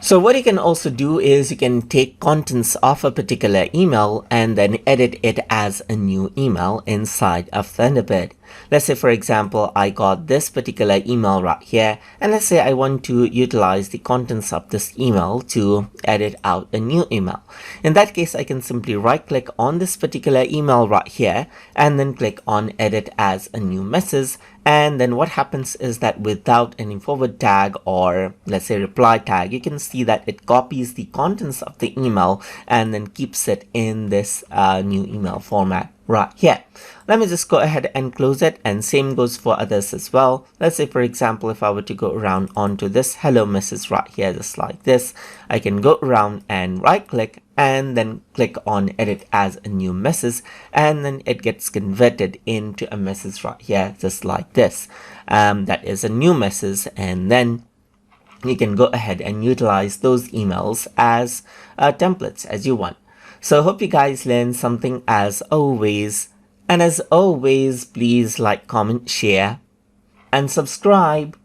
So what you can also do is you can take contents of a particular email and then edit it as a new email inside of Thunderbird. Let's say, for example, I got this particular email right here, and let's say I want to utilize the contents of this email to edit out a new email. In that case, I can simply right click on this particular email right here and then click on edit as a new message. And then what happens is that without any forward tag or let's say reply tag, you can see that it copies the contents of the email and then keeps it in this new email format right here. Let me just go ahead and close it, and same goes for others as well. Let's say, for example, if I were to go around onto this hello message right here, just like this, I can go around and right click and then click on edit as a new message, and then it gets converted into a message right here, just like this. That is a new message, and then you can go ahead and utilize those emails as templates as you want. So hope you guys learned something as always. And as always, please like, comment, share, and subscribe.